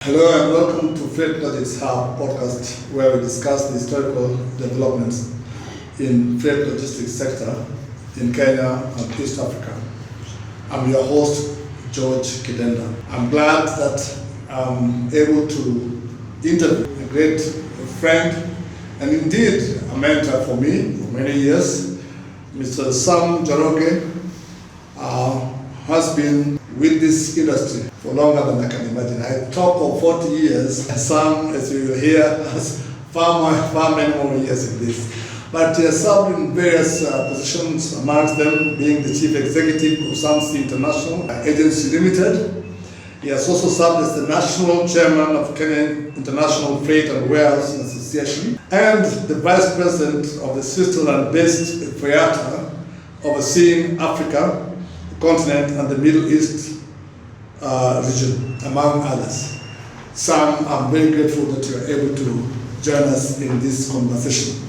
Hello and welcome to Freight Logistics Hub podcast, where we discuss the historical developments in freight logistics sector in Kenya and East Africa. I'm your host, George Kidenda. I'm glad that I'm able to interview a great friend and indeed a mentor for me for many years. Mr. Njoroge has been with this industry for longer than I can imagine. I talk of 40 years. Sam, as you will hear, has far many more years in this. But he has served in various positions, amongst them being the Chief Executive of Samsi International Agency Limited. He has also served as the National Chairman of Kenya International Freight and Warehousing Association and the Vice President of the Switzerland-based FIATA, overseeing Africa, the continent and the Middle East region, among others. Sam, I'm very grateful that you are able to join us in this conversation.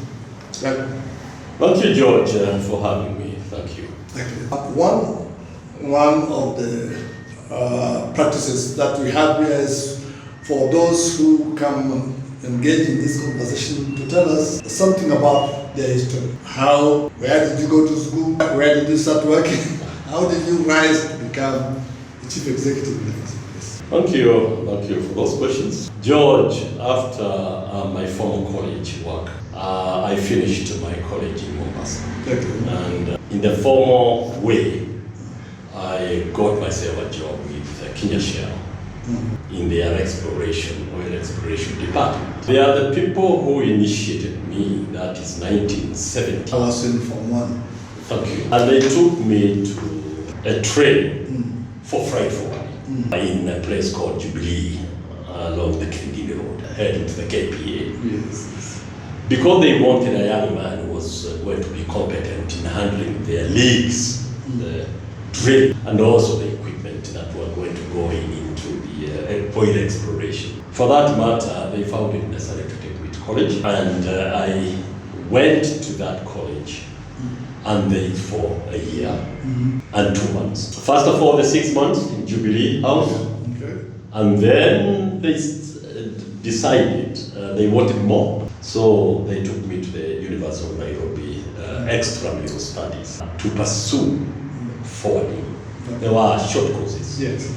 Thank you, George, for having me. Thank you. Thank you. One of the practices that we have here is for those who come engage in this conversation to tell us something about their history. Where did you go to school? Where did you start working? How did you rise to become the Chief Executive? Thank you for those questions. George, after my former college work, I finished my college in Mombasa. Thank you. And in the formal way, I got myself a job with Kenya Shell in their oil exploration department. They are the people who initiated me, that is 1970. I was in Form 1. Thank you. And they took me to a training for freight forwarding in a place called Jubilee along the Kingdini Road, heading to the KPA. Yes. Because they wanted a young man who was going to be competent in handling their leaks, the drill, and also the equipment that were going to go into the oil exploration. For that matter, they found it necessary to take me to college, and I went to that college and there for a year and 2 months. First of all, the 6 months in Jubilee House, and then they decided they wanted more. So they took me to the University of Nairobi, extramural studies, to pursue forwarding. There were short courses. Yes.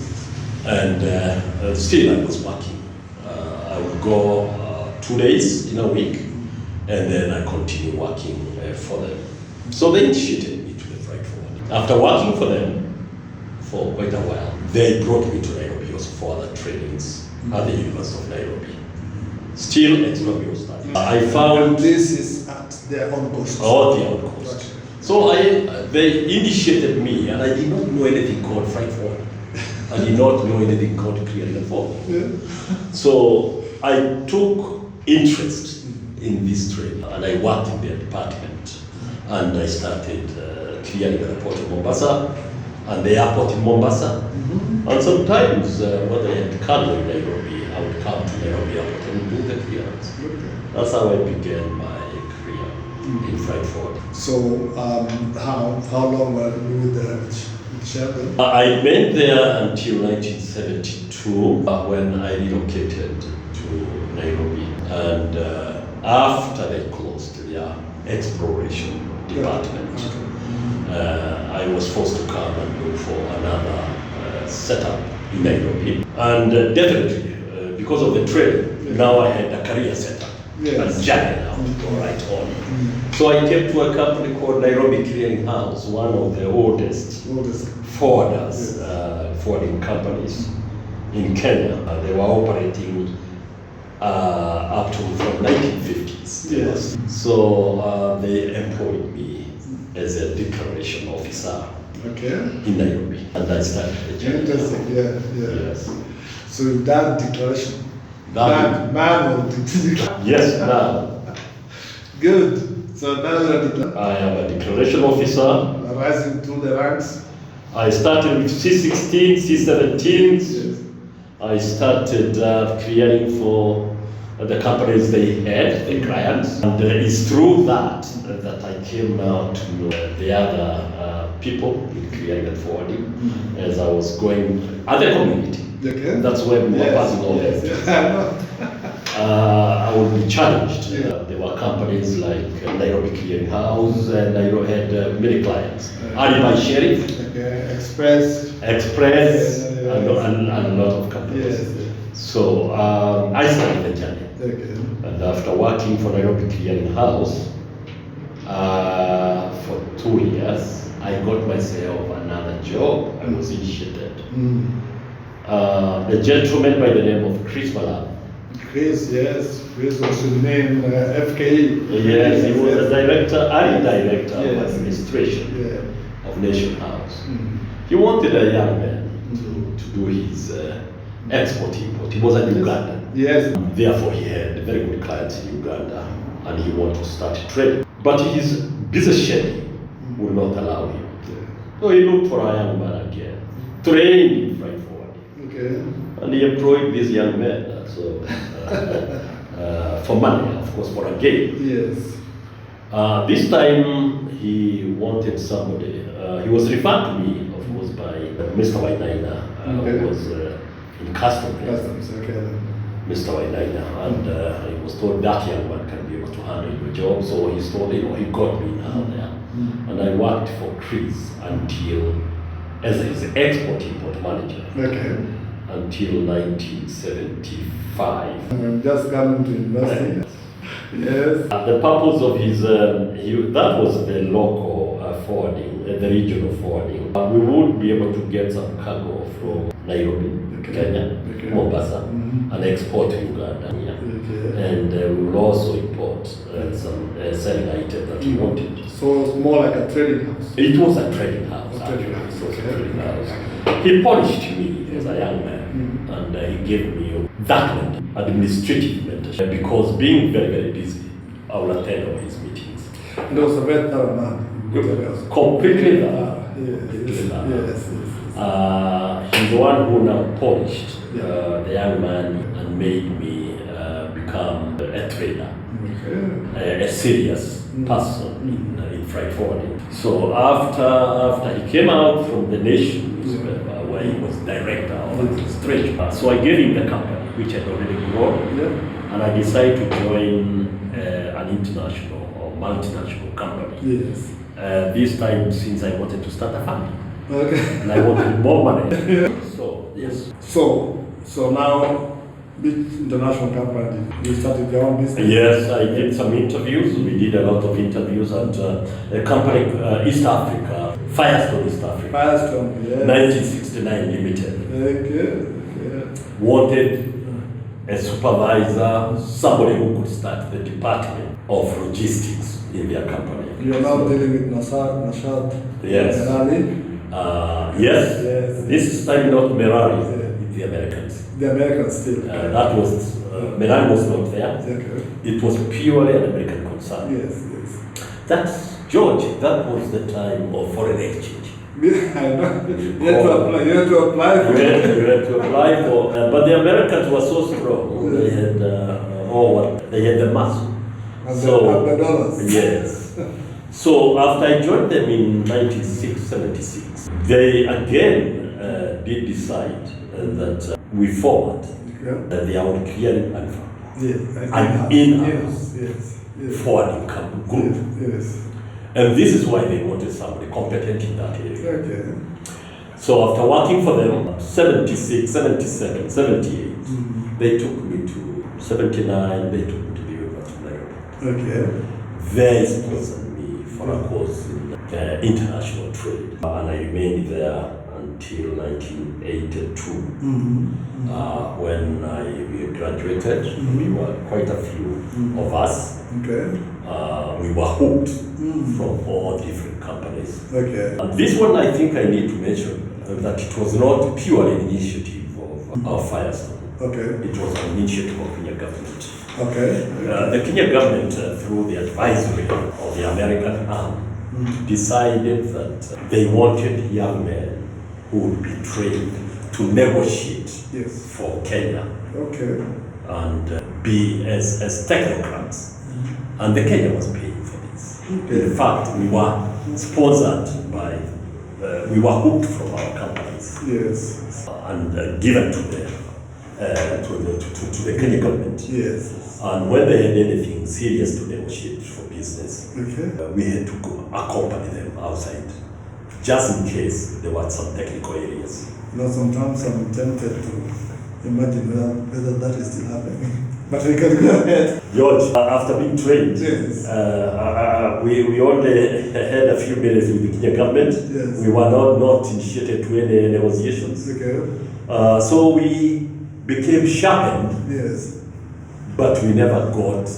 And still I was working. I would go 2 days in a week, and then I continued working for them. So they initiated me to the freight forwarding. After working for them for quite a while, they brought me to Nairobi also for other trainings at the University of Nairobi. Still extramural studies. I found this is at their own cost. Oh, their own cost. So they initiated me, and I did not know anything called freight forwarding. I did not know anything called clearing and forwarding. So I took interest in this training, and I worked in their department. And I started clearing the port of Mombasa and the airport in Mombasa. And sometimes when I had cargo in Nairobi, I would come to Nairobi airport and do the clearance. That's how I began my career in freight forwarding. So how long were you with Shell? I went there until 1972 when I relocated to Nairobi. And after they closed their exploration department, I was forced to come and look for another setup in Nairobi. And definitely, because of the training, now I had a career setup. And journey now to go right on. So I came to a company called Nairobi Clearing House, one of the oldest forwarders, forwarding companies in Kenya. They were operating up to from 1950s. Yes. So they employed me as a declaration officer in Nairobi, and I started the journey. Interesting. Yeah. Yes. So that declaration. Manual. Yes, now. Good. So now you're I am a declaration officer. rising through the ranks. I started with C16, C17. Yes. I started clearing for the companies they had, the clients. And it's through that I came now to know the other people in clearing and forwarding as I was going other community. Okay. That's where we were passing over. Yes. I would be challenged. There were companies like Nairobi Clearing House, and Nairobi had many clients. Alibi Sheriff, Express, and a lot of companies. Yes. So I started the journey. Okay. And after working for Nairobi Clearing House for 2 years, I got myself another job. I was initiated. A gentleman by the name of Chris Malam. Chris, yes. Chris was his name, FKE. Yes, he was the director and director of Yes. administration of Nation House. He wanted a young man to do his export-import. He was a Ugandan. Yes. Therefore, he had very good clients in Uganda and he wanted to start trading. But his business schedule would not allow him. So he looked for a young man again, trained in freight forwarding. Okay. And he employed this young man for money, of course, for a gain. Yes. This time he wanted somebody. He was referred to me, of course, by Mr. Wainaina, who was in customs. Okay. Mr. Wainaina, and he was told that young man can be able to handle your job. So he told, he got me now there, and I worked for Chris as his export-import manager. Okay. Until 1975. I'm just coming to university. Yes. The purpose of his, that was the local forwarding, the regional forwarding. We would be able to get some cargo from Nairobi, Kenya, Mombasa, and export to Uganda. And we will also import some selling items that we wanted. So it's more like a trading house. It was a trading house. A trading house. It was a trading house. He polished me as a young man, and he gave me that administrative mentorship, because being very, very busy, I will attend all his meetings. And he was a very thorough man. Completely thorough. Yes. He's the one who now polished the young man and made me become a trader, a serious person in freight forwarding. So after he came out from the Nation newspaper, where he was director of administration, so I gave him the company, which had already grown, and I decided to join an international or multinational company. Yes. This time, since I wanted to start a family. Okay. And I wanted more money. So, yes. So now, big international company, you started your own business? Yes, I did some interviews. We did a lot of interviews at a company, East Africa, Firestone East Africa. Firestone, yes. 1969 Limited. Okay. Wanted a supervisor, somebody who could start the department of logistics in their company. You are now dealing with Nashad. Yes. Merari. Yes. This is time not Merari, with the Americans. The Americans still. That was, Merari was not there. Okay. It was purely an American concern. Yes. That's, George, that was the time of foreign exchange. I know. You had to apply for it. You had to apply for, but the Americans were so strong. They had, they had the muscle. And the dollars. Yes. So after I joined them in 1976, they again did decide that we forward their own clearing and in-house forwarding group. Yes. And this is why they wanted somebody competent in that area. Okay. So after working for them, 76, 77, 78, they took me to 79, they took me to the University of Nairobi. Okay. They sponsored me for a course in international trade. And I remained there until 1982. When we graduated, we were quite a few of us. Okay. We were hooked from all different companies. Okay. And this one, I think I need to mention that it was not purely an initiative of our Firestone. Okay. It was an initiative of Kenya government. Okay. The Kenya government, through the advisory of the American arm, decided that they wanted young men who would be trained to negotiate for Kenya. Okay. And be as technocrats. And the Kenya was paying for this. In fact, we were sponsored by, we were hooked from our companies. Yes. And given to the Kenya government. Yes. And when they had anything serious to negotiate for business, Okay. we had to go accompany them outside, just in case there were some technical areas. You know, sometimes I'm tempted to imagine whether that is still happening. But we can go ahead. George, after being trained, Yes. we only had a few minutes with the Kenya government. Yes. We were not initiated to any negotiations. Okay. So we became sharpened, Yes. but we never got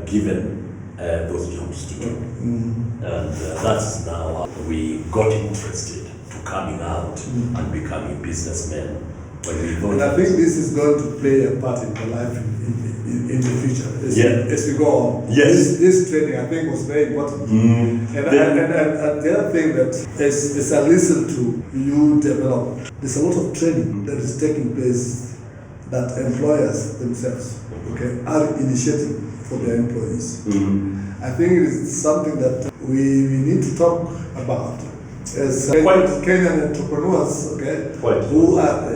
given those jobs to do. Mm. And that's now we got interested to coming out and becoming businessmen. When we And I think this is going to play a part in your life in the future as we go on. Yes. This training I think was very important. And the other thing that as I listen to you develop, there's a lot of training that is taking place that employers themselves are initiating for their employees. I think it is something that we need to talk about as Kenyan entrepreneurs, who are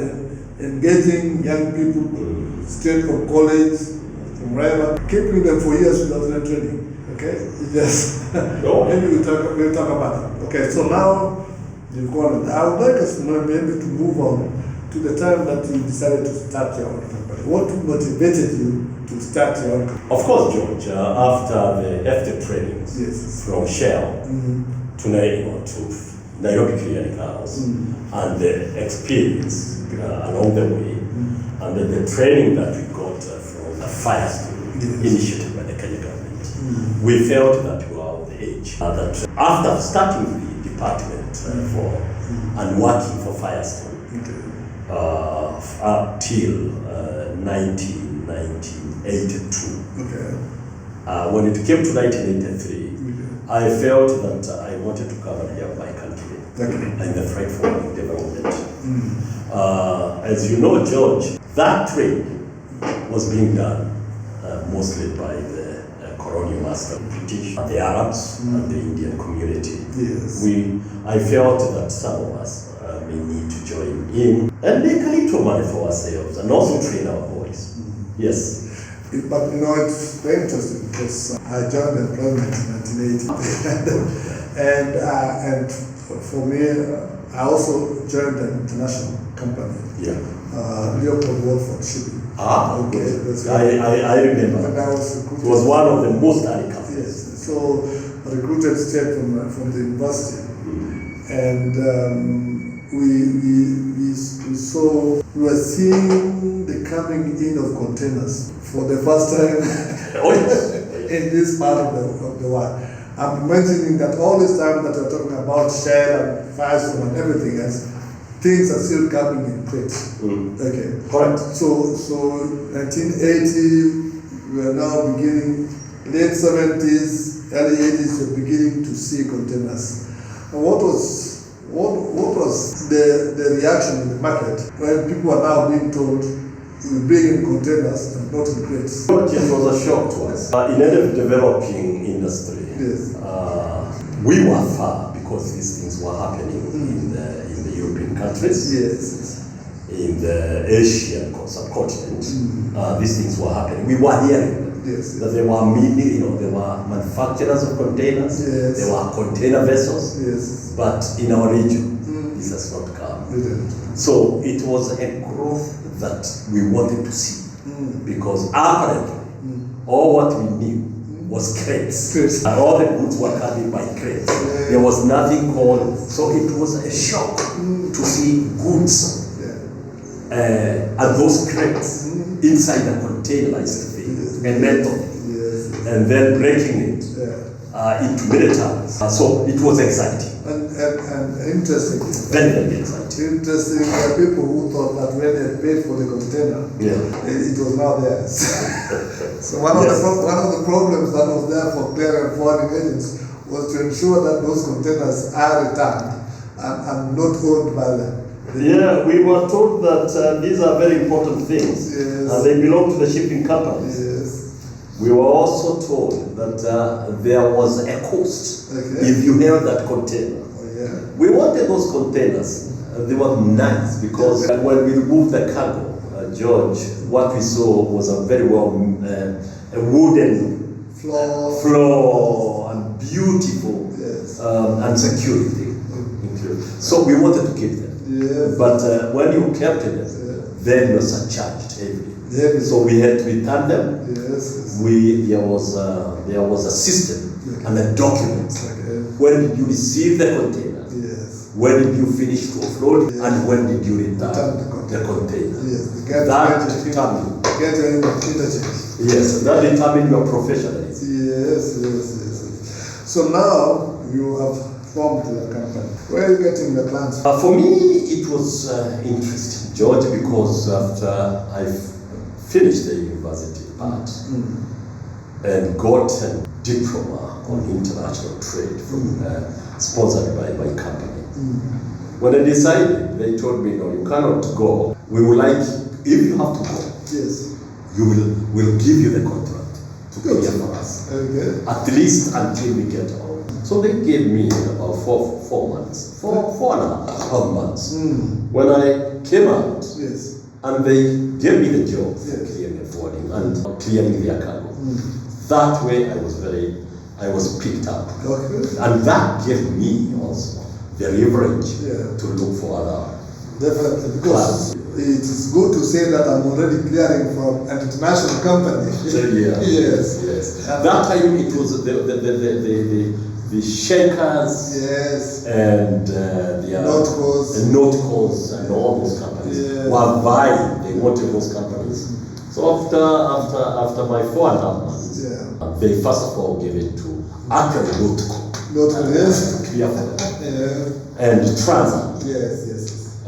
engaging young people straight from college, from wherever, keeping them for years without any training. Yes. Maybe we'll talk about it. Okay, so now you've gone. I would like us to maybe to move on to the time that you decided to start your own company. What motivated you to start your own company? Of course, George, after the FT trainings from Shell to Nairobi Clearing House and the experience along the way and the training that we got from the FIATA initiated by the Kenya government, we felt that we were of the age. That after starting the department and working for FIATA up till 1982. When it came to 1983, I felt that I wanted to come and help my country in the fight for development. As you know, George, that trade was being done mostly by the colonial master, British, the Arabs, and the Indian community. Yes. I felt that some of us may need to join in and make a little money for ourselves and also train our boys. Yes. But you know, it's very interesting because I joined employment in 1980, and for me, I also joined an international company. Leopold Wolford Shipping. I remember. And I was recruited. It was one of the most early companies. Yes. So recruited straight from the university, and we were seeing the coming in of containers for the first time in this part of the world. I'm mentioning that all this time that we're talking about Shell and Firestone and everything else, things are still coming in crates. Correct. So 1980, we are now beginning, late 70s, early 80s, we're beginning to see containers. And what was the reaction in the market when people are now being told you bring in containers and not in crates? It was a shock to us. In any developing industry, we were far because these things were happening in the European countries, in the Asian subcontinent. These things were happening. We were hearing that there were there were manufacturers of containers, there were container vessels, but in our region, this has not come. So it was a growth that we wanted to see, because apparently all what we knew was crates. And all the goods were coming by crates. There was nothing called, so it was a shock to see goods and those crates inside a containerized thing, a metal, and then breaking it into many tons. So it was exciting. And interesting. Very exciting. Interesting. There are people who thought that when they paid for the container, it was not theirs. So one of the problems that was there for clearing and forwarding agents was to ensure that those containers are returned and not owned by them. We were told that these are very important things, and they belong to the shipping companies. We were also told that there was a cost Okay. if you held that container. Oh, yeah. We wanted those containers. They were nice because when we removed the cargo, George, what we saw was a very well a wooden floor and beautiful Yes. and security included. So we wanted to keep them. Yes. But when you kept them, then you were surcharged heavily. Yeah. So we had to return them. Yes. There was a system and a document. Okay. When did you receive the container? Yes. When did you finish to offload? Yes. And when did you return Return the container? Yes. That determined. Get an interchange. Yes, that determined your professionalism. Yes. So now you have formed the company. Where are you getting the plans? For me, it was interesting, George, because after I finished the university part and got a diploma on international trade from sponsored by my company. When I decided, they told me, no, you cannot go. We would like, if you have to go, Yes. we'll give you the contract to clear for us. Okay. At least until we get out. So they gave me about four months, four and a half months. When I came out, Yes. and they gave me the job for Yes. clearing and forwarding and clearing their cargo. That way I was picked up. Okay. And that gave me also the leverage Yeah. to look for other. Definitely, because it is good to say that I'm already clearing from an international company. Yes. That time it was the Shakers Yes. and the Notcos and all those companies were buying. They wanted those companies. So after my 4.5 months, they first of all gave it to actually Notco. Yes. Clear for them. Yeah. And Transa. Yes.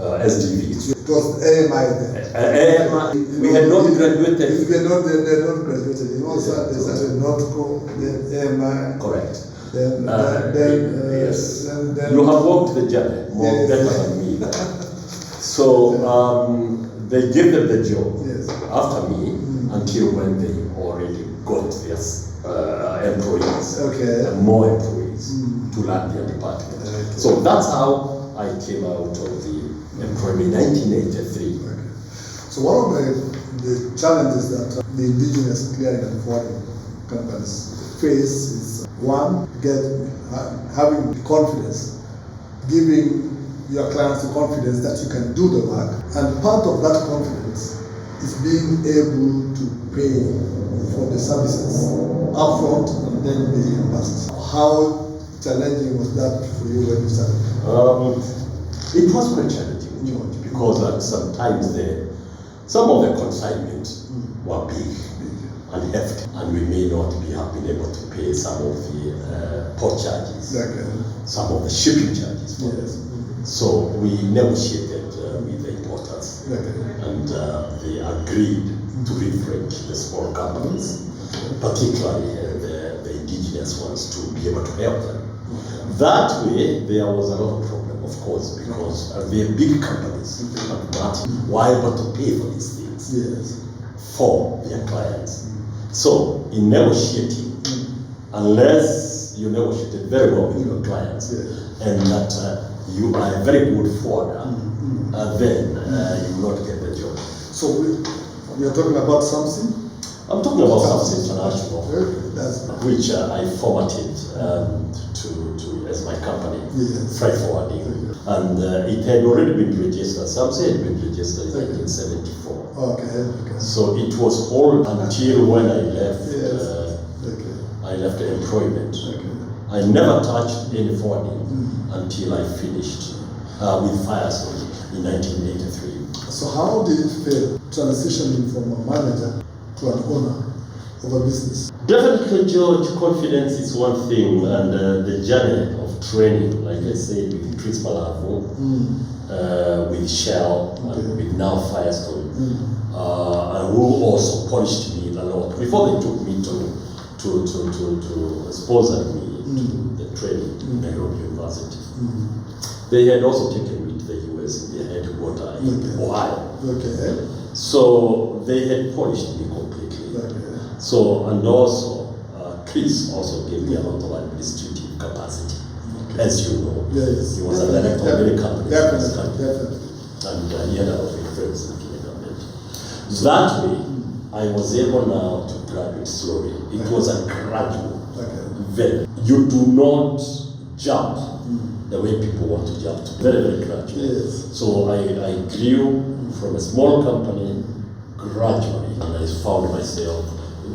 SDV. It was AMI then. AMI, we had not graduated. They're not graduated. You know, they started Notco, then AMI. Correct. Then, yes. then You have walked the journey more better than me. So they gave them the job after me until when they already got their employees, more employees to run their department. So that's how I came out of the employment in 1983. So one of the challenges that the indigenous clearing and forwarding companies face is one, having confidence, giving your clients the confidence that you can do the work, and part of that confidence is being able to pay for the services upfront and then be reimbursed. How challenging was that for you when you started? It was quite challenging, George, because sometimes some of the consignments were big and hefty, and we may not have been able to pay some of the port charges, some of the shipping charges for them. So we negotiated with the importers, and they agreed to leverage the small companies, particularly the indigenous ones, to be able to help them. That way, there was a lot of problem, of course, because the big companies were able to pay for these things for their clients. So, in negotiating, unless you negotiated very well with your clients, and that you are a very good forwarder, then you will not get the job. So we are talking about something? I'm talking about something international, which I formatted to as my company, freight forwarding, and it had already been registered. Something had been registered in 1974. So it was all until when I left. I left employment. I never touched any forwarding until I finished with FIATA in 1983. So how did it feel transitioning from a manager to an owner of a business? Definitely, George, confidence is one thing, and the journey of training, like I said, with Chris Malavo, with Shell, and with now Firestone, who also polished me a lot. Before they took me to sponsor me to the training in Nairobi University, they had also taken me to the US in their headquarters in Ohio. So they had polished me completely. So, and also Chris also gave me a lot of administrative capacity, as you know. Yes. He was a director of many companies in this country. Definitely. And he had a lot of influence in the government. That way, I was able now to graduate slowly. It was a gradual. Very. You do not jump the way people want to jump. Very, very gradual. Yes. So I grew from a small company gradually, and I found myself,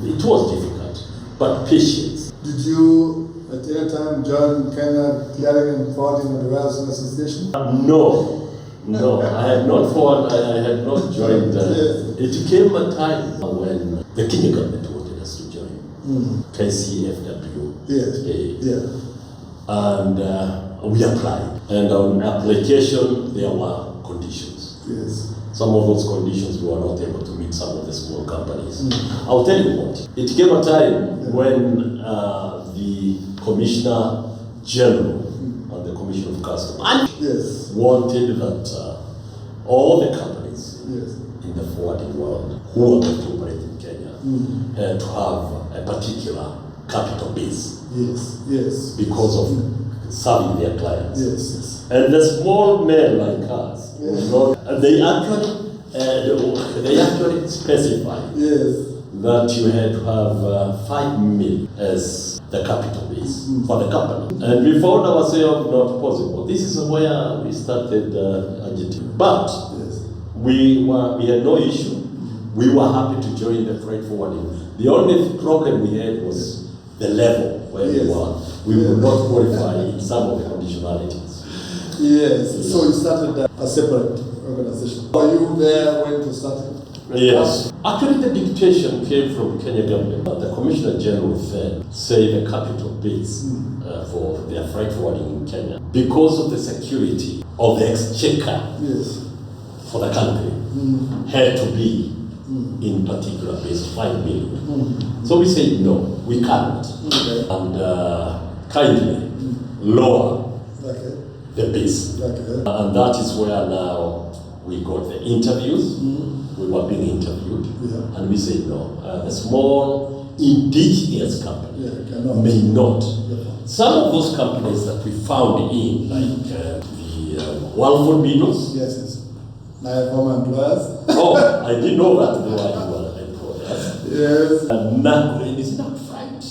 it was difficult, but patience. Did you at any time join Kenya Clearing and Forwarding and Warehousing Association? No, I had not joined. It came a time when the Kenya government wanted us to join KIFWA. Yes. And we applied. And on application, there were conditions. Yes. Some of those conditions we were not able to meet some of the small companies. I'll tell you what, it came a time when the Commissioner General and the Commission of Customs wanted that all the companies in the forwarding world who are going to operate in Kenya had to have a particular capital base. Yes. Because of serving their clients. Yes. And the small men like us, they actually specified that you had to have 5 million as the capital base for the company. And we found ourselves not possible. This is where we started agitating. But we had no issue. We were happy to join the freight forwarding. The only problem we had was the level where we were. We would not qualify in some of the conditionalities. Yes. So you started a separate organization. Were you there when you started? Yes. Actually, the dictation came from Kenya government. The Commissioner General said the capital base for their freight forwarding in Kenya, because of the security of the exchequer for the country, had to be in particular base 5 million. So we said no, we can't, and kindly lower the base, and that is where now we got the interviews. We were being interviewed, and we said no. The small indigenous company may not. Some of those companies that we found in, like the Walford Beatles. Yes. My former employers. Oh, I didn't know that they were employers. Yes. Is it Naku Fright?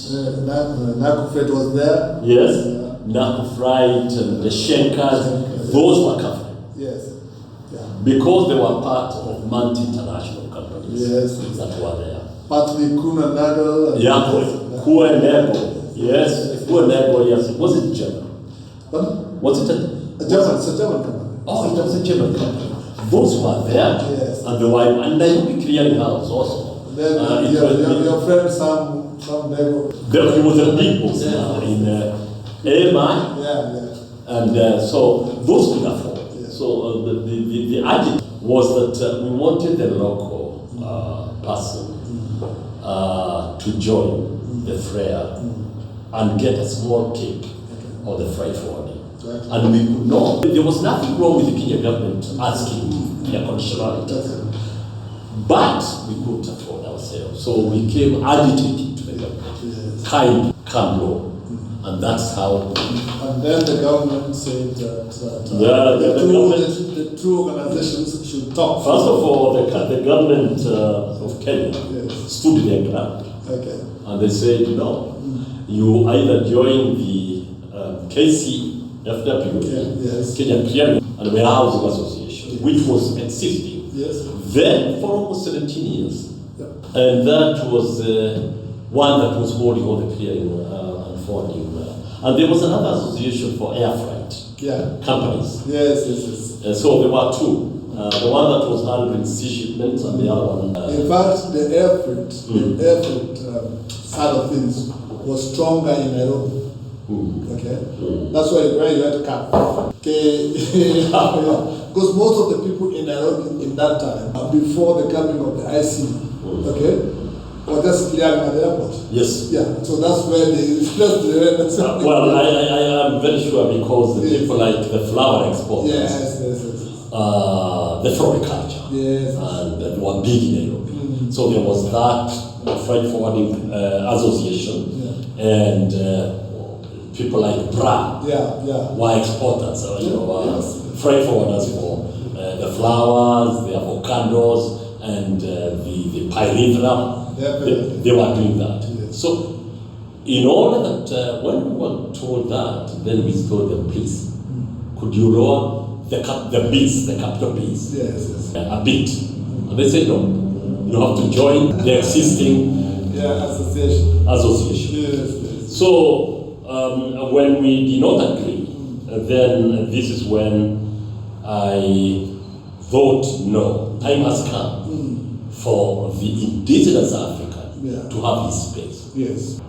Naku Fright was there. Yes. Naku Fright and the Shenkers, those were companies. Yes. Because they were part of multi-international companies that were there. Partly Kuna Nagel. Kuenego. Yes. Kuenego, yes. Was it German? What? Was it a German? It's a German company. Oh, it was a German company. Those were there. Yes. And they were, and they would be clearing house also. Then your friend Sam Nego. He was a big boss now in AMI. And so those could afford. So the idea was that we wanted the local person to join the FREA and get a small cake of the freight forwarding. And we could not. There was nothing wrong with the Kenya government asking their conditionality. But we couldn't afford ourselves. So we came agitating to the government. Kind, come low. And that's how. And then the government said that the two organizations should talk. First of all, the government of Kenya stood their ground. And they said, no, you either join the KIFWA, Kenya Clearing and Warehousing Association, which was existing then for almost 17 years. And that was one that was holding all the clearing and forwarding. And there was another association for air freight companies. Yes. So there were two. The one that was handling sea shipments and the other one. In fact, the air freight side of things was stronger in Nairobi. That's why you had to come. Because most of the people in Nairobi in that time, before the coming of the IC, were just clearing at the airport. Yes. So that's where they well, I am very sure because the people like the flower exporters, the floriculture, and they were big in Nairobi. So there was that Freight Forwarding Association, and people like Bra were exporters, freight forwarders for the flowers, the avocados, and the pyrethrum. They were doing that. So, in order that when we were told that, then we told them, please, could you lower the bills, the capital bills, a bit? And they said, no, you have to join the existing association. So when we did not agree, then this is when I thought, no, time has come for the indigenous African to have his space.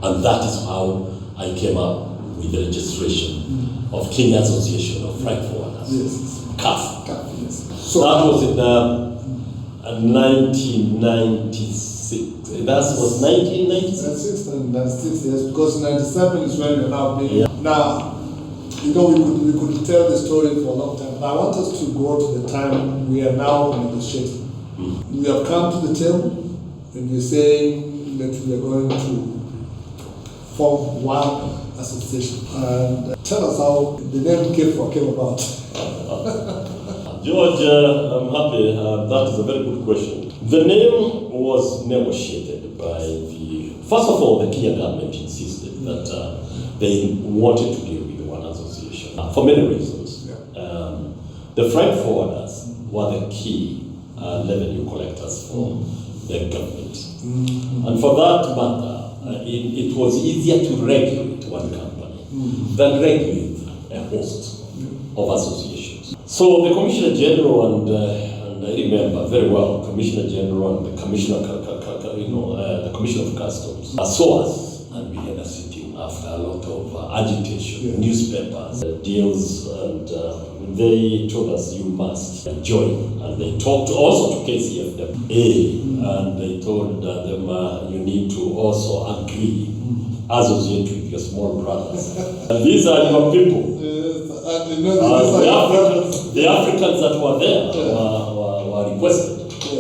And that is how I came up with the registration of Kenya Association of Freight Forwarders, KIFWA. So that was in 1996. That was 1996? 96, yes, because 97 is when we're now being. Now, you know, we could tell the story for a long time. I want us to go to the time we are now negotiating. We have come to the table and we're saying that we are going to form one association. And tell us how the name KIFWA came about. George, I'm happy. That is a very good question. The name was negotiated by first of all, the Kenya government insisted that they wanted to deal with one association for many reasons. The freight forwarders were the key revenue collectors for the government. And for that matter, it was easier to regulate one company than regulate a host of associations. So the Commissioner General and I remember very well, Commissioner General and the Commissioner, the Commissioner of Customs saw us, and we had a sitting after a lot of agitation, newspapers, deals, and they told us you must join. And they talked also to KCFWA, and they told them you need to also agree, associate with your small brothers. And these are your people. The Africans that were there were requested,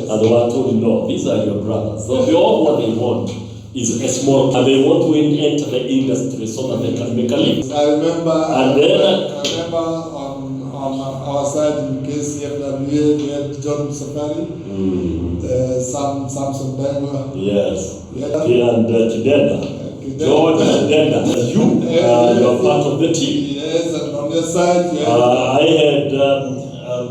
and they were told, no, these are your brothers. So all what they want is a small, and they want to enter the industry so that they can make a living. I remember on our side in KCFWA, we had John Safari, Samson Bengwa. Yes, and Chidenda. George and Chidenda. You're part of the team. Yes, and on your side, I had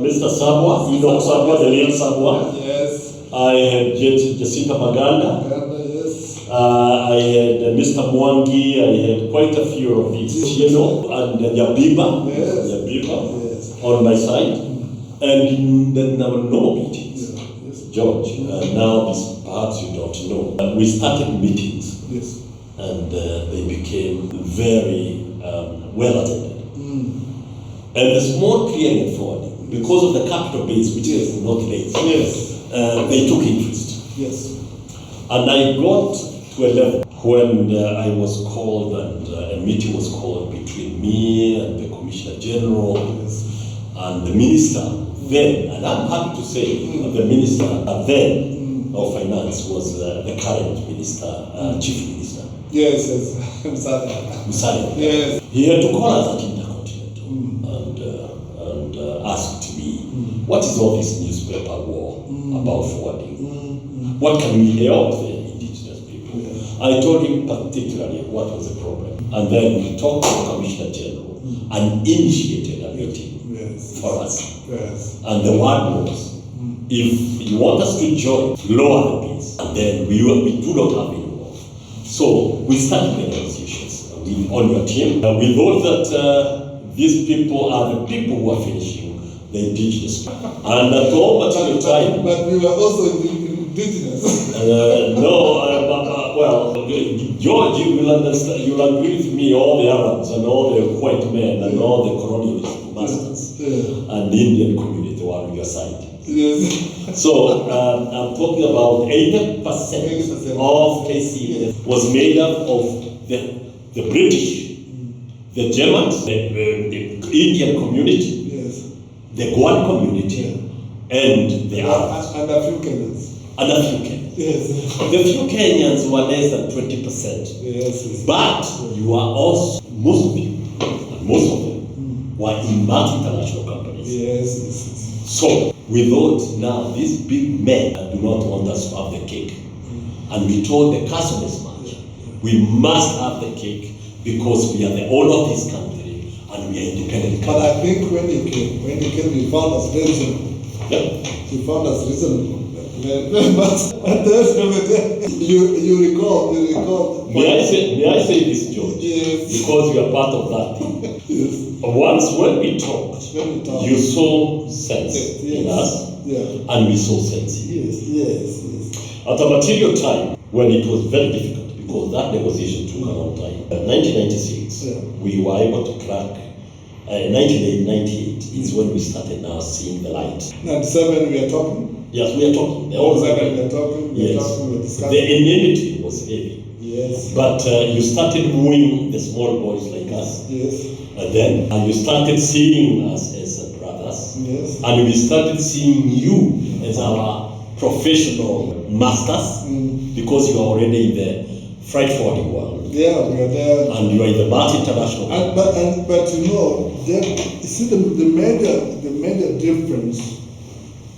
Mr. Sabwa, Enoch Sabwa, the real Sabwa. Yes. I had Jacinta Maganda. Yes. I had Mr. Mwangi. I had quite a few of these, and Yabiba. Yes. Yabiba on my side. And then there were no meetings. George, now this perhaps you don't know. We started meetings. Yes. And they became very well attended. And the small clearing and forwarding, because of the capital base, which is not late, they took interest. Yes. And I got to a level when I was called, and a meeting was called between me and the Commissioner General and the Minister then, and I'm happy to say the Minister then of Finance was the current Minister, Chief Minister. Yes, Musada. Yes. He had to call us at Intercontinental and asked me, what is all this newspaper war about forwarding? What can we help the indigenous people? I told him particularly what was the problem. And then we talked to the Commissioner General and initiated a meeting for us. Yes. And the word was, if you want us to join, lower the bills, and then we do not have any more. So we started the negotiations on your team. We thought that these people are the people who are finishing the indigenous. And at all material time. But we were also indigenous. Well, George, you will understand, you'll agree with me, all the Arabs and all the white men and all the colonialist masters and the Indian community were on your side. Yes. So I'm talking about 80% of KC was made up of the British, the Germans, the Indian community, the Guan community, and the Arabs. And a few Kenyans. and a few Kenyans. Yes. The few Kenyans were less than 20%. Yes. But you are also, most of you, and most of them, were in multinational companies. Yes. So we thought now these big men do not want us to have the cake. And we told the customers much, we must have the cake because we are the owner of this country and we are independent. But I think when you came, you found us reasonable. Yep. You found us reasonable. But at the end of the day, you recall. May I say this, George? Yes. Because you are part of that team. Yes. Once when we talked, you saw sense in us, and we saw sense in you. Yes. At a material time, when it was very difficult, because that negotiation took a long time. In 1996, we were able to crack. 1998 is when we started now seeing the light. 97 we are talking? Yes, we are talking. We are talking. Yes. We are discussing. The enmity was heavy. Yes. But you started wooing the small boys like us. Yes. And you started seeing us as brothers. Yes. And we started seeing you as our professional masters because you are already in the freight forwarding world. Yeah, we are there. And you are in the multinational. But you know, you see the major difference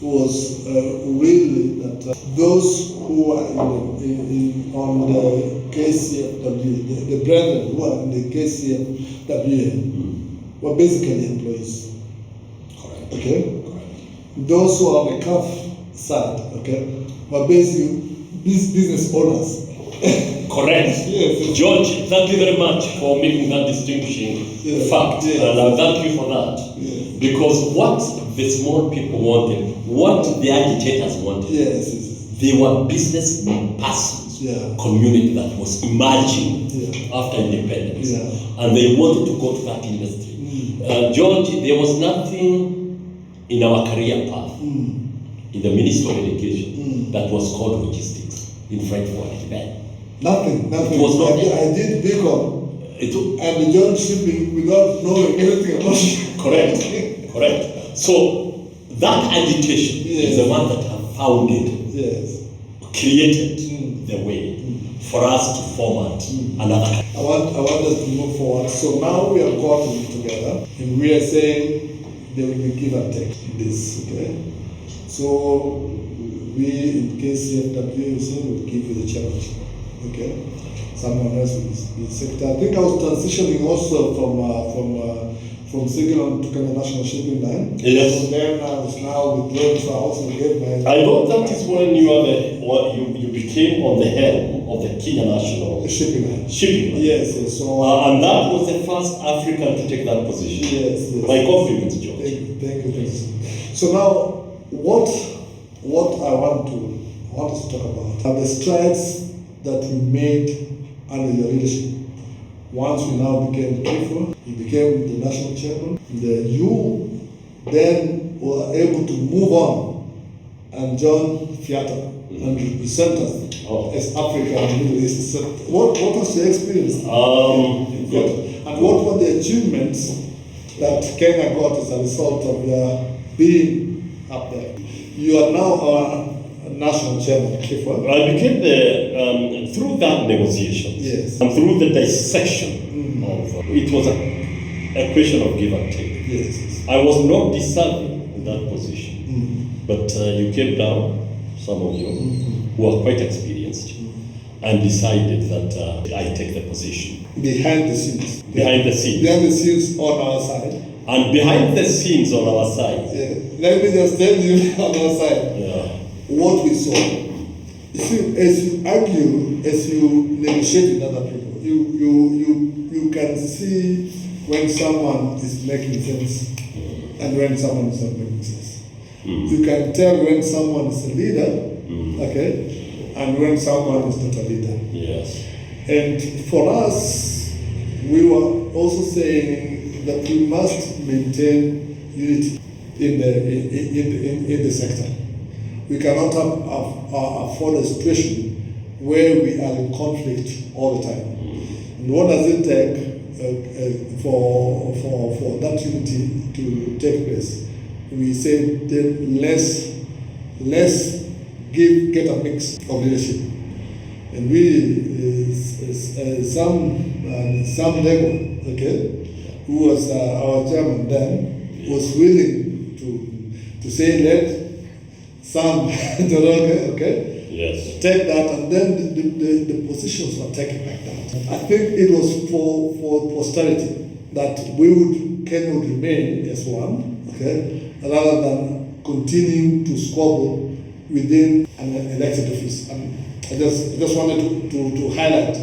was really that those who are on the KCFW, the brethren who are in the KCFW were basically employees. Correct. Okay? Correct. Those who are on the CAF side, okay, were basically business owners. Correct. Yes. George, thank you very much for making that distinguishing fact. Yes. And I thank you for that. Yes. Because what the small people wanted, what the agitators wanted, they were business persons, community that was emerging after independence. And they wanted to go to that industry. George, there was nothing in our career path, in the Ministry of Education, that was called logistics in freight forwarding. Nothing. It was not. I did Beacon and joined shipping without knowing anything about it. Correct. So that agitation is the one that have founded, created the way for us to format another country. I want us to move forward. So now we have gotten together and we are saying there will be give and take in this. Okay. So we in KCFW say we'll give you the challenge. Okay, someone else will sector. I think I was transitioning also from Signal to Kenya National Shipping Line. Yes. So then I was now withdrawn, so I also gave my. I thought that is when you became on the helm of the Kenya National Shipping Line. Yes. So and that was the first African to take that position. Yes. My compliments, George. Thank you. So now, what I want us to talk about are the strides that we made under your leadership. Once we now became KIFWA, you became the national chairman, you then were able to move on and join FIATA and represent us as Africa and Middle East. So what was your experience in FIATA? And what were the achievements that Kenya got as a result of your being up there? You are now our national chairman, KIFWA. I became through that negotiation, and through the dissection of it was a question of give and take. Yes. I was not deserving in that position, but you came down, some of you who are quite experienced, and decided that I take the position. Behind the scenes. Behind the scenes. Behind the scenes on our side. And behind the scenes on our side. Let me just tell you on our side. What we saw. You see, as you argue, as you negotiate with other people, you can see when someone is making sense and when someone is not making sense. You can tell when someone is a leader, okay, and when someone is not a leader. Yes. And for us, we were also saying that we must maintain unity in the sector. We cannot afford a situation where we are in conflict all the time. And what does it take for that unity to take place? We say that less get a mix of leadership. And we, Sam Lego, okay, who was our chairman then, was willing to say, let Sam Njoroge, okay, Yes. take that, and then the positions were taken like that. I think it was for posterity that Kenya would remain as one, okay, rather than continuing to squabble within an elected office. I just wanted to highlight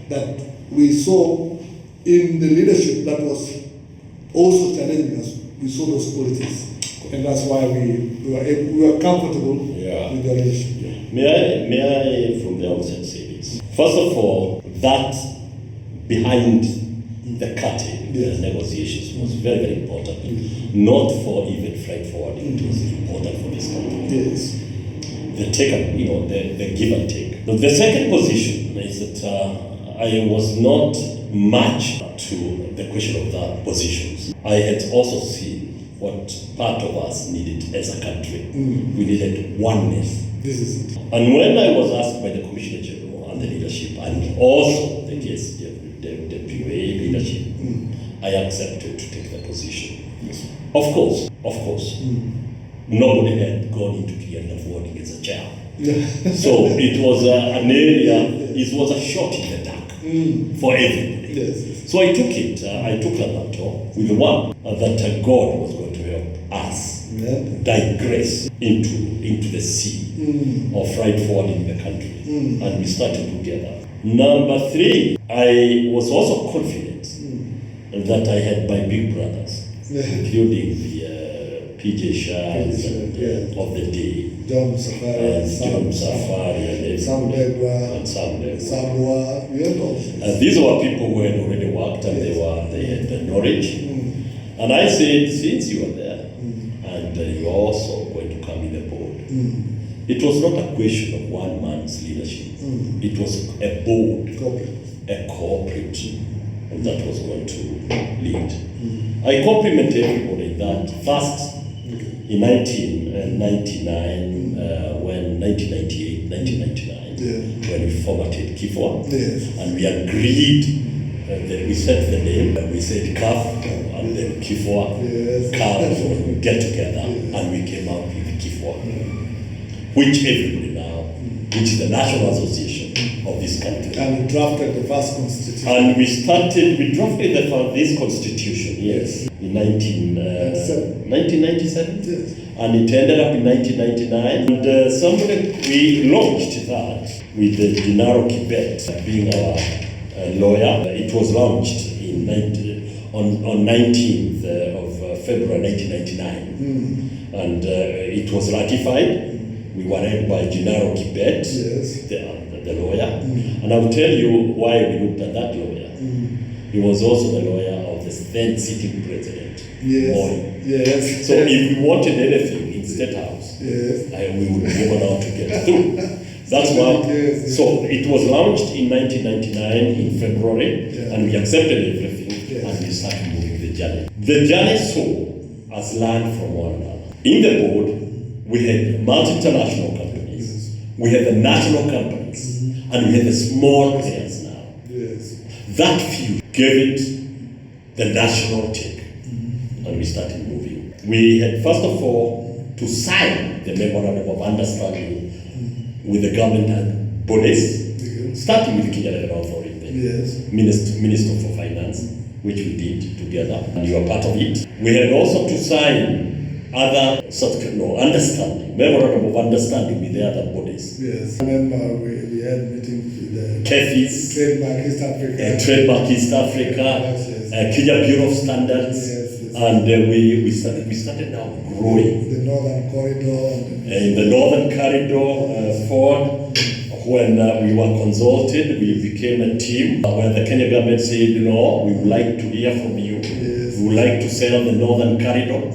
that we saw in the leadership that was also challenging us, we saw those qualities. And that's why we were comfortable with the leadership. May I from the outset say this? First of all, that behind the curtain, the negotiations was very, very important. Not for even freight forwarding, it was important for this country. Yes. The take, the give and take. But the second position is that I was not much to the question of the positions. I had also seen what part of us needed as a country. We needed oneness. This is it. And when I was asked by the Commissioner General and the leadership, and also the POA leadership, I accepted to take the position. Yes. Of course, nobody had gone into clearing and forwarding as a chair. So it was an area, it was a shot in the dark for everybody. Yes. So I took it, I took that mantle with the one that God was going to help us digress into the sea of freight forwarding the country. And we started together. Number 3, I was also confident that I had my big brothers, including the PJ Shahs of the day. John Safari, and Sam Legwa, Sam we had all these. These were people who had already worked and they had the knowledge. And I said, since you are there, and you are also going to come in the board, it was not a question of one man's leadership. It was a board, a corporate that was going to lead. I compliment everybody that first in 1999, 1999, when we formatted KIFWA, and we agreed that we set the name, we said KAF, and then KIFWA, KAF, when we get together, and we came up with KIFWA, which everybody now, which is the National Association of this country. And we drafted the first constitution. And we drafted this constitution, yes, in 1997. Yes. And it ended up in 1999. And we launched that with Njoroge being our lawyer. It was launched on 19th of February 1999. And it was ratified. We were led by Njoroge, the lawyer. And I will tell you why we looked at that lawyer. He was also the lawyer of the then sitting president, Moi. Yes. So if we wanted anything in State House, we would be able now to get through. That's why. So it was launched in 1999 in February, and we accepted everything, and we started moving the journey. The journey saw us learn from one another. In the board, we had multi-international companies, we had the national companies, and we had the small players now. That few gave it the national take, and we started moving. We had, first of all, to sign the memorandum of understanding with the government bodies, starting with the Kenya Revenue Authority, Minister for Finance, which we did together, and you are part of it. We had also to sign other understanding, memorandum of understanding with the other bodies. I remember we had meetings with the KEFIS, Trademark East Africa, Trademark East Africa, Kenya Bureau of Standards, and we started now growing. The Northern Corridor. In the Northern Corridor forward, when we were consulted, we became a team where the Kenya government said, no, we would like to hear from you. We would like to sail the Northern Corridor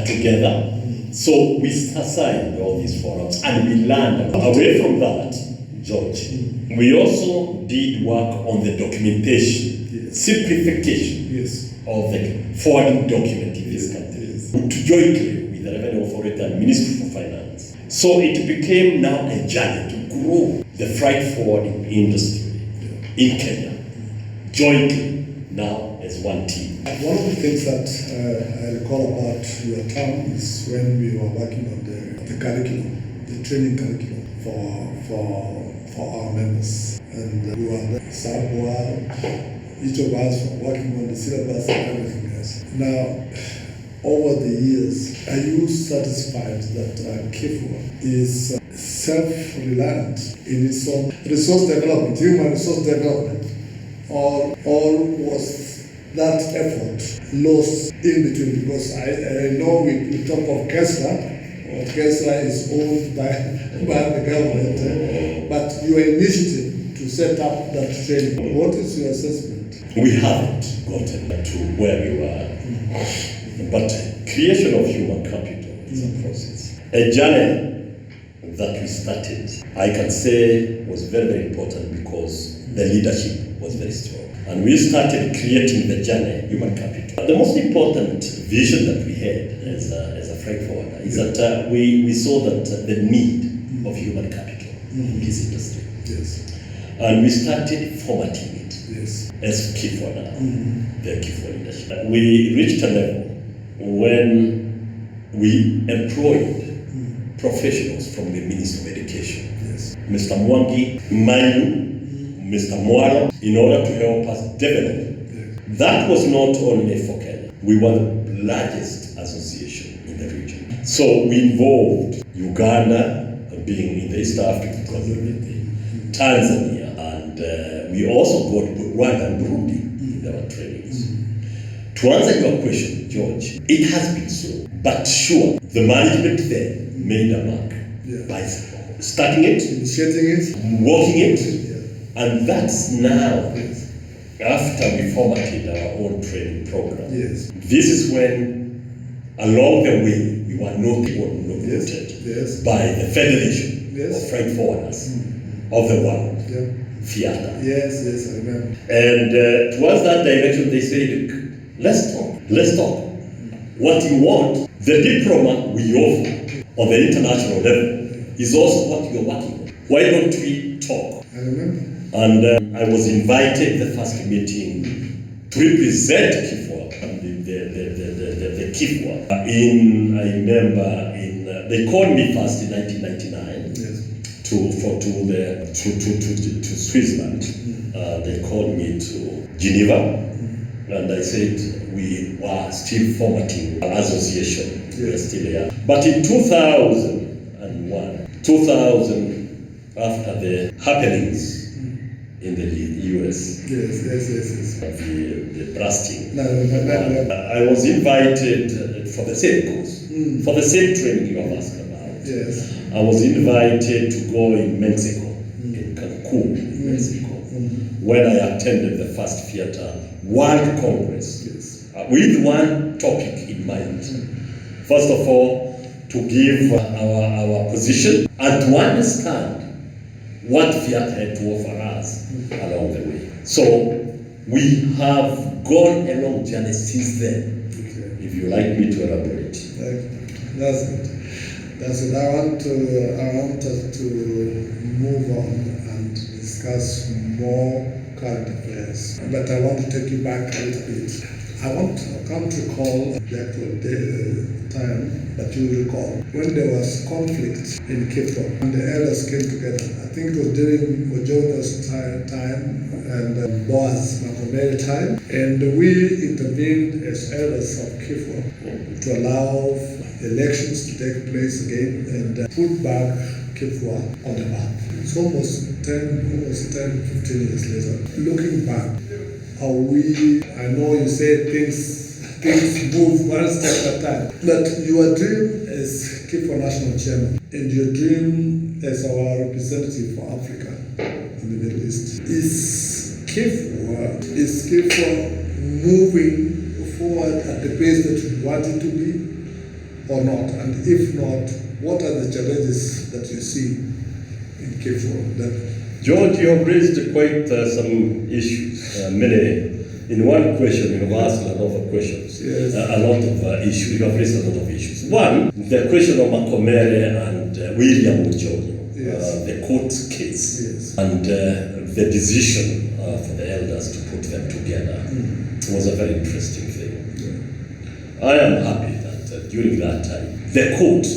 together. So we assigned all these forums and we learned. Away from that, George, we also did work on the documentation, simplification of the forwarding document in this country. Jointly with the Revenue Authority and Ministry for Finance, So it became now a journey to grow the freight forwarding industry in Kenya, jointly now as one team. One of the things that I recall about your term is when we were working on the curriculum, the training curriculum for our members. And we were there, each of us were working on the syllabus and everything else. Now, over the years, are you satisfied that KIFWA is self-reliant in its own resource development, human resource development, or was that effort lost in between? Because I know we talk of KIFWA, KIFWA is owned by the government, but your initiative to set up that training, what is your assessment? We haven't gotten to where we were. But creation of human capital is a process. A journey that we started, I can say, was very, very important because the leadership was very strong. And we started creating the journey, human capital. The most important vision that we had as a freight forwarder is that we saw that the need of human capital in this industry. Yes. And we started formatting it as KIFWA now, the KIFWA leadership. We reached a level when we employed professionals from the Ministry of Education, Mr. Mwangi, Mayu, Mr. Mwala, in order to help us develop. That was not only for Kenya. We were the largest association in the region. So we involved Uganda, being in the East African community, Tanzania, and we also got Rwanda and Burundi in our trainings. To answer your question, George, it has been so. But sure, the management there made a mark by starting it, initiating it, working it, and that's now, after we formatted our own training program. This is when, along the way, we were noted by the Federation of Freight Forwarders of the world, FIATA. Yes, I remember. And towards that direction, they said, let's talk. What you want, the diploma we offer on the international level is also what you're working on. Why don't we talk? I remember. And I was invited the first meeting to represent KIFWA and the KIFWA I remember they called me first in 1999 to Switzerland. They called me to Geneva. And I said, we were still formatting an association. We are still here. But in 2001, after the happenings in the US, the blasting, I was invited for the same course, for the same training you have asked about. I was invited to go in Mexico, in Cancun, Mexico, when I attended the first FIATA World Congress, with one topic in mind. First of all, to give our position and to understand what FIATA had to offer us along the way. So we have gone a long journey since then. If you like me to elaborate. That's it. I want us to move on and discuss more current affairs. But I want to take you back a little bit. I can't recall the actual time, but you recall when there was conflict in KIFWA and the elders came together. I think it was during Ojodo's time and Boaz Makomere time, and we intervened as elders of KIFWA to allow elections to take place again and put back KIFWA on the map. It's almost 10, 15 years later. Looking back, I know you say things move one step at a time, but your dream as KIFWA National Chairman and your dream as our representative for Africa and the Middle East, is KIFWA moving forward at the pace that you want it to be or not? And if not, what are the challenges that you see in KIFWA? George, you have raised quite some issues, many In one question, you have asked a lot of questions, Yes. a lot of issues. You have raised a lot of issues. One, the question of Makomere and William Njoroge, Yes. the court case, Yes. and the decision for the elders to put them together was a very interesting thing. Yeah. I am happy that during that time, the court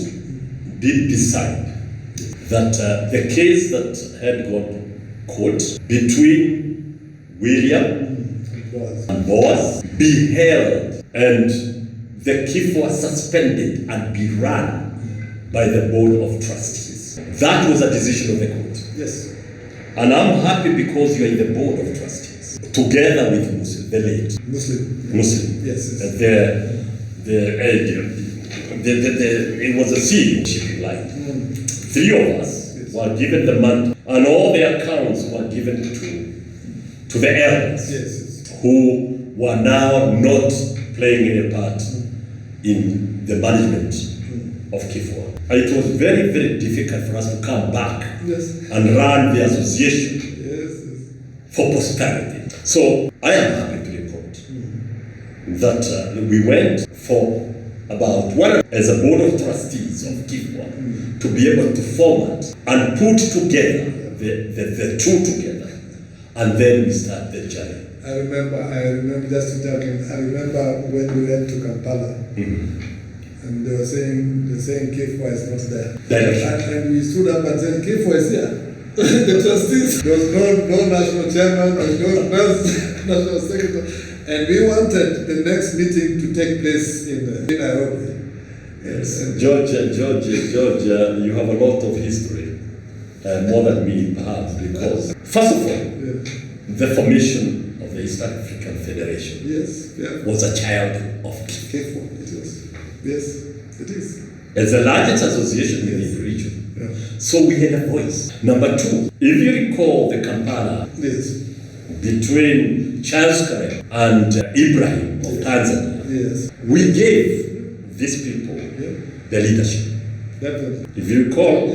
did decide that the case that had gone court between William and Boaz be held and the KIFWA suspended and be run by the board of trustees. That was a decision of the court. Yes. And I'm happy because you are in the board of trustees, together with Muslim, the late Muslim. Muslim. Yes. It was a CEO line. Three of us were given the money, and all the accounts were given to the elders, Yes. who were now not playing any part in the management of KIFWA. It was very, very difficult for us to come back Yes. and run the association Yes. for posterity. So I am happy to report that we went for about one as a board of trustees of KIFWA to be able to format and put together the two together, and then we start the journey. I remember just to tell you, I remember when we went to Kampala, and they were saying KIFWA is not there. And we stood up and said, KIFWA is here. The trustees. There was no national chairman, there was no national secretary. And we wanted the next meeting to take place in Nairobi. Yes. Georgia, you have a lot of history, more than me perhaps, because first of all, the formation of the East African Federation was a child of KIFWA. It was. Yes, it is. As the largest association within the region. Yeah. So we had a voice. Number two, if you recall the Kampala between Charles Karem and Ibrahim of Tanzania, we gave these people the leadership. Definitely. If you recall,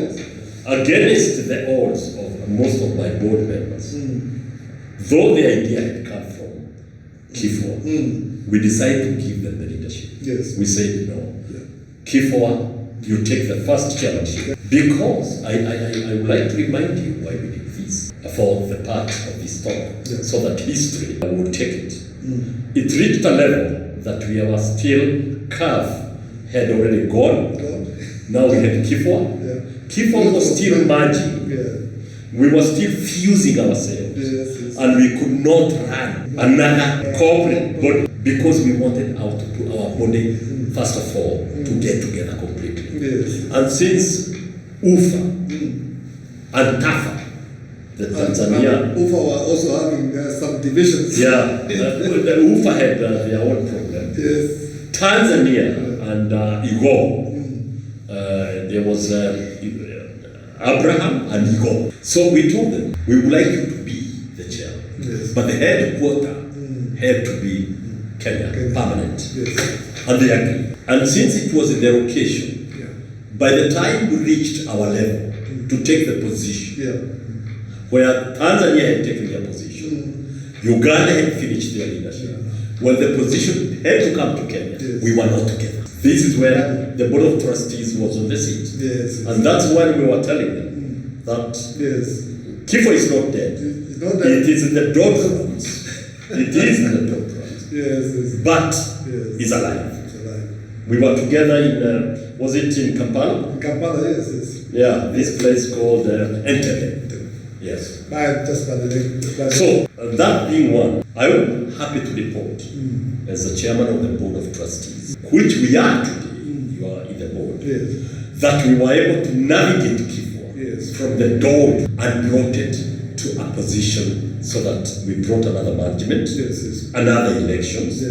against the odds of most of my board members, though the idea had come from KIFWA, we decided to give them the leadership. Yes. We said no. KIFWA, you take the first chairmanship. Because I would like to remind you why we did this, for the part of this talk, so that history would take it. It reached a level that we were still, CAF had already gone. Now we had KIFWA. KIFWA was still merging. We were still fusing ourselves. And we could not run another corporate body because we wanted our body, first of all, to get together completely. And since UFA and TAFA, the Tanzania. UFA were also having some divisions. The UFA had their own problem. Tanzania and Igbo, there was Abraham and Igbo. So we told them, we would like you to be the chair. But the headquarter had to be Kenya, permanent. And they agreed. And since it was in their occasion, by the time we reached our level to take the position, where Tanzania had taken their position, Uganda had finished their leadership. When the position had to come to Kenya, we were not together. This is when the board of trustees was on the seat. And that's when we were telling them that KIFWA is not dead. It is in the doldrums. It is in the doldrums. But it's alive. We were together in, was it in Kampala? In Kampala, yes. Yeah, this place called Entebbe. Yes. So, that being one, I'm happy to report as the chairman of the board of trustees, which we are today, you are in the board, that we were able to navigate KIFWA from the door and brought it to a position so that we brought another management, another elections,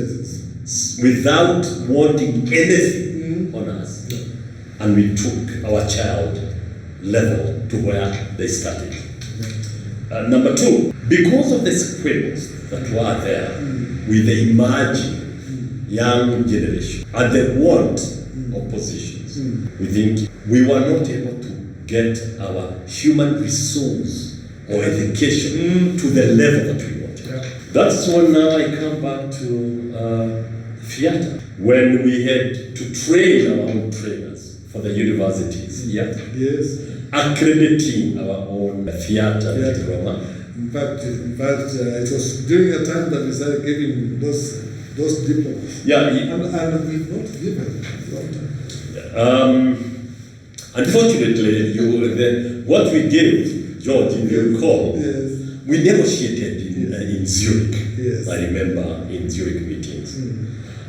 without wanting anything on us. And we took our child level to where they started. Number two, because of the squabbles that were there with the emerging young generation and the want of positions, we think we were not able to get our human resource or education to the level that we wanted. That's when now I come back to FIATA, when we had to train our own trainers for the universities, Yes. accrediting our own FIATA diploma. In fact, it was during a time that we started giving those diplomas. Yeah. And we've not given a long time. Unfortunately, what we did, George, if you recall, Yes. we negotiated in Zurich. Yes. I remember in Zurich meetings.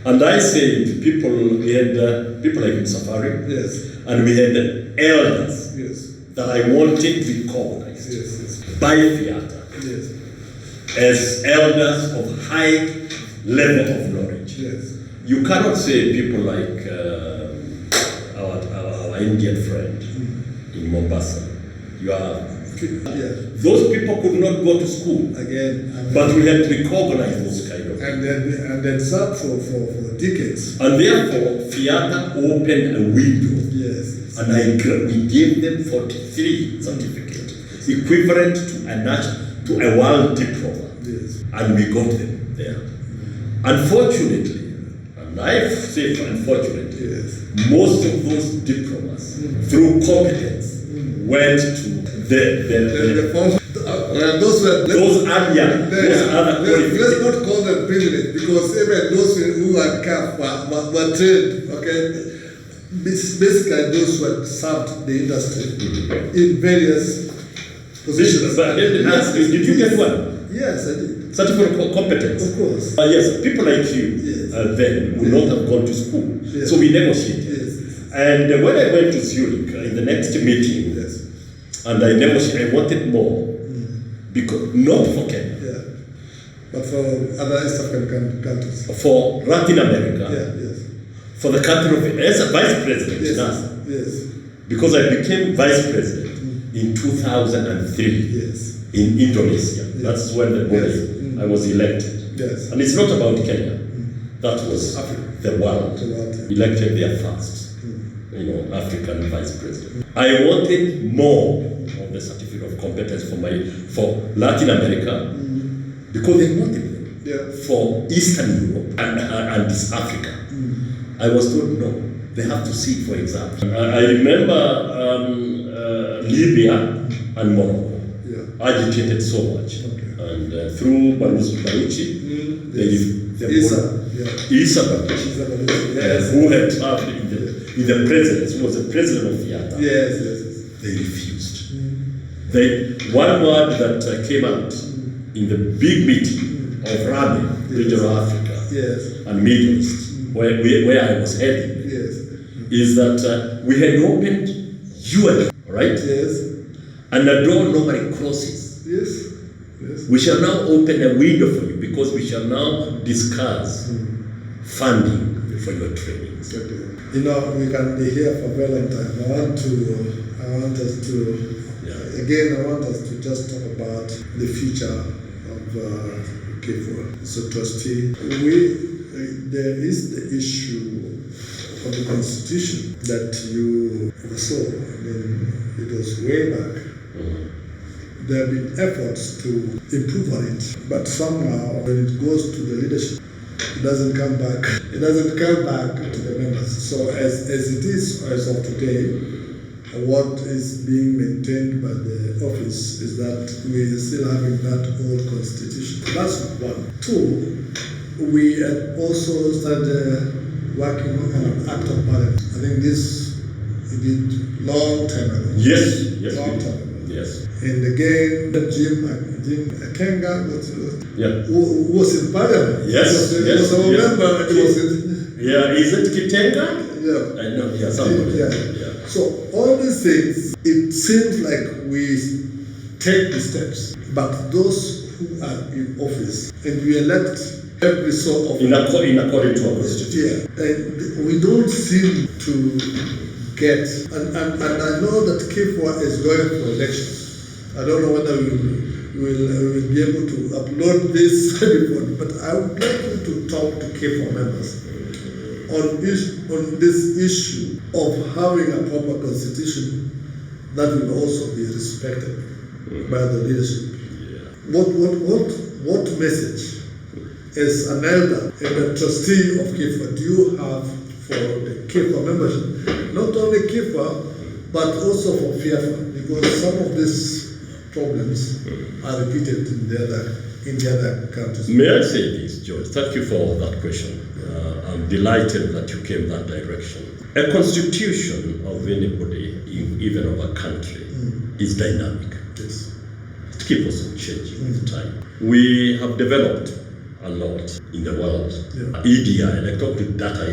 And I said, we had people like Safari, Yes. and we had elders Yes. that I wanted recognized Yes. by FIATA Yes. as elders of high level of knowledge. Yes. You cannot say people like our Indian friend in Mombasa. Yeah. Those people could not go to school, Again. but we had to recognize those kind of people. And then served for decades. And therefore, FIATA opened a window, Yes. and we gave them 43 certificates, equivalent to a world diploma, Yes. and we got them there. Unfortunately, and I say unfortunately, Yes. most of those diplomas, through competence, went to Those other let's not call them privilege, because even those who are KIFWA were trained, okay? Basically, those who had served the industry in various positions. But did you get one? Yes, I did. Certificate of competence? Of course. Yes, people like you Yes. then would not have gone to school. Yes. So we negotiated. Yes. And when I went to Zurich in the next meeting, Yes. and I negotiated, I wanted more. Because, not for Kenya, Yeah. But for other East African countries. for Latin America, Yeah, yes. for the country of, as a vice president Yes. now, Yes. because I became vice president in 2003 Yes. in Indonesia. Yes. That's when I was elected. Yes. And it's not about Kenya. That was Africa. the world. The world. Elected their first, African vice president. I wanted more of the certificate of competence for Latin America because they wanted them. Yeah. For Eastern Europe and East Africa. I was told no, they have to sit for example. I remember Libya and Morocco agitated so much. Okay. And through Baruchi, Isa Baruchi, who had served in the presidency, who was the president of FIATA. Yes, yes. They refused. One word that came out in the big meeting of RAMI, Regional Africa and Middle East, where I was heading, is that we had opened UN, right? Yes. And the door normally closes. Yes. Yes. We shall now open a window for you because we shall now discuss funding for your trainings. Okay. You know, we can be here for a very long time. I want us to just talk about the future of KIFWA. So, trustee, there is the issue of the constitution that you oversaw. I mean, it was way back. There have been efforts to improve on it, but somehow when it goes to the leadership, it doesn't come back. It doesn't come back to the members. So as it is as of today, what is being maintained by the office is that we are still having that old constitution. That's one. Two, we had also started working on an act of parliament. I think this we did long time ago. Yes, Long time ago. Yes. And again, Jim Akenga who was in parliament. Yes, I remember it was is it Kitenga? Yeah. I know, somebody. Yeah. So all these things, it seems like we take the steps, but those who are in office and we elect every so often. In according to our constitution. Yeah. And we don't seem to get, and I know that KIFWA is going for elections. I don't know whether we will be able to upload this before, but I would like you to talk to KIFWA members on this issue of having a proper constitution that will also be respected by the leadership. What what message, as an elder and a trustee of KIFWA, do you have for the KIFWA membership? Not only KIFWA, but also for FIATA, because some of these problems are repeated in the other countries. May I say this, George? Thank you for that question. I'm delighted that you came that direction. A constitution of anybody, even of a country, is dynamic. Yes. It keeps on changing with time. We have developed a lot in the world. Yeah. EDI, electronic data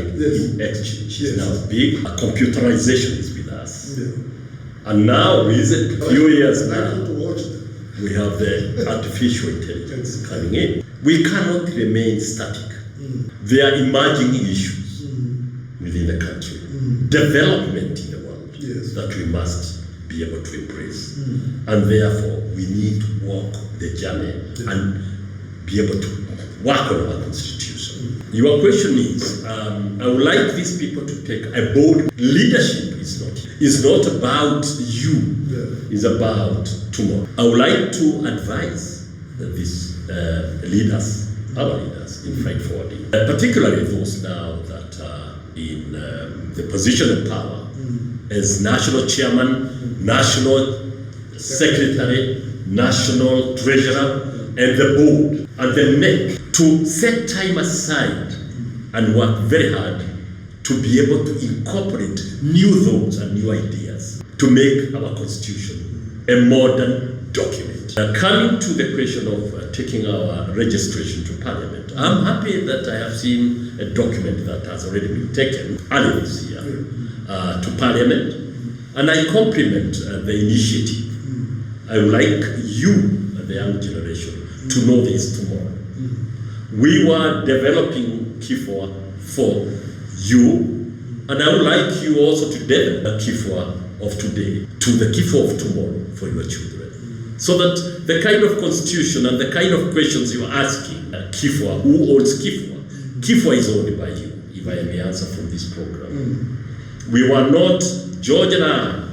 exchange, is now big. Computerization is with us. Yeah. And now, recent few years I like now, to watch them. we have the artificial intelligence coming in. We cannot remain static. There are emerging issues within the country, development in the world that we must be able to embrace. And therefore, we need to walk the journey and be able to work on our constitution. Your question is, I would like these people to take a bold leadership. Is not about you, it's about tomorrow. I would like to advise these leaders, our leaders in freight forwarding, particularly those now that are in the position of power as national chairman, national secretary, national treasurer, and the board and the NEC, to set time aside and work very hard to be able to incorporate new thoughts and new ideas to make our constitution a modern document. Coming to the question of taking our registration to Parliament, I'm happy that I have seen a document that has already been taken earlier this year to Parliament, and I compliment the initiative. I would like you, the young generation, to know this tomorrow. We were developing KIFWA for you, and I would like you also to develop the KIFWA of today to the KIFWA of tomorrow for your children. So that the kind of constitution and the kind of questions you are asking, KIFWA, who owns KIFWA? KIFWA is owned by you, if I may answer from this program. We were not, George and I,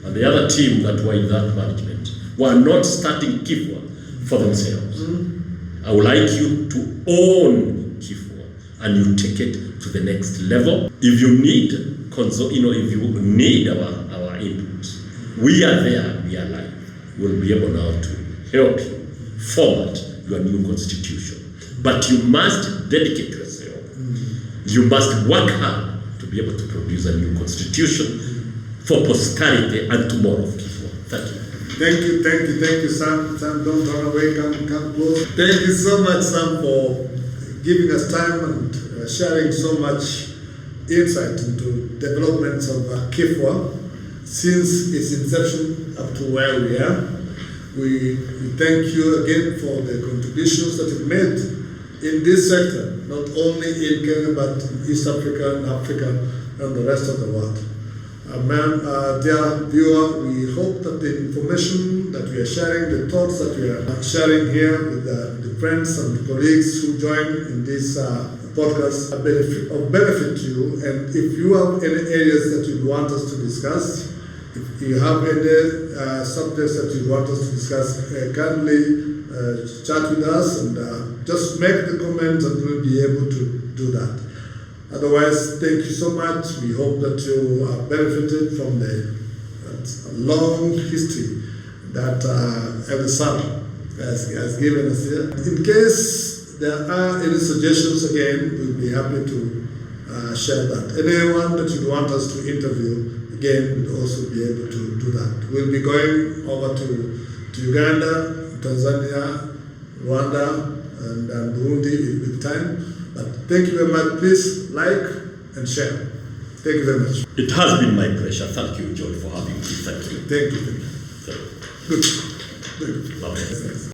and the other team that were in that management, were not starting KIFWA for themselves. I would like you to own KIFWA and you take it to the next level. If you need, if you need our input, we are there, we are live. We'll be able now to help you format your new constitution. But you must dedicate yourself. You must work hard to be able to produce a new constitution for posterity and tomorrow of KIFWA. Thank you. Thank you, Sam. Sam, don't run away, come close. Thank you so much, Sam, for giving us time and sharing so much insight into developments of KIFWA since its inception up to where we are. We thank you again for the contributions that you've made in this sector, not only in Kenya, but in East Africa and Africa and the rest of the world. Dear viewer, we hope that the information that we are sharing, the thoughts that we are sharing here with the friends and colleagues who join in this podcast of benefit to you. And if you have any areas that you want us to discuss, if you have any subjects that you want us to discuss, kindly chat with us and just make the comments and we'll be able to do that. Otherwise, thank you so much. We hope that you have benefited from the long history that Elder Sam has given us here. In case there are any suggestions, again, we'll be happy to share that. Anyone that you want us to interview, again, we'll also be able to do that. We'll be going over to Uganda, Tanzania, Rwanda, and Burundi with time. But thank you very much. Please like and share. Thank you very much. It has been my pleasure. Thank you, George, for having me. Thank you. Thank you. Thank you. Good. Lovely.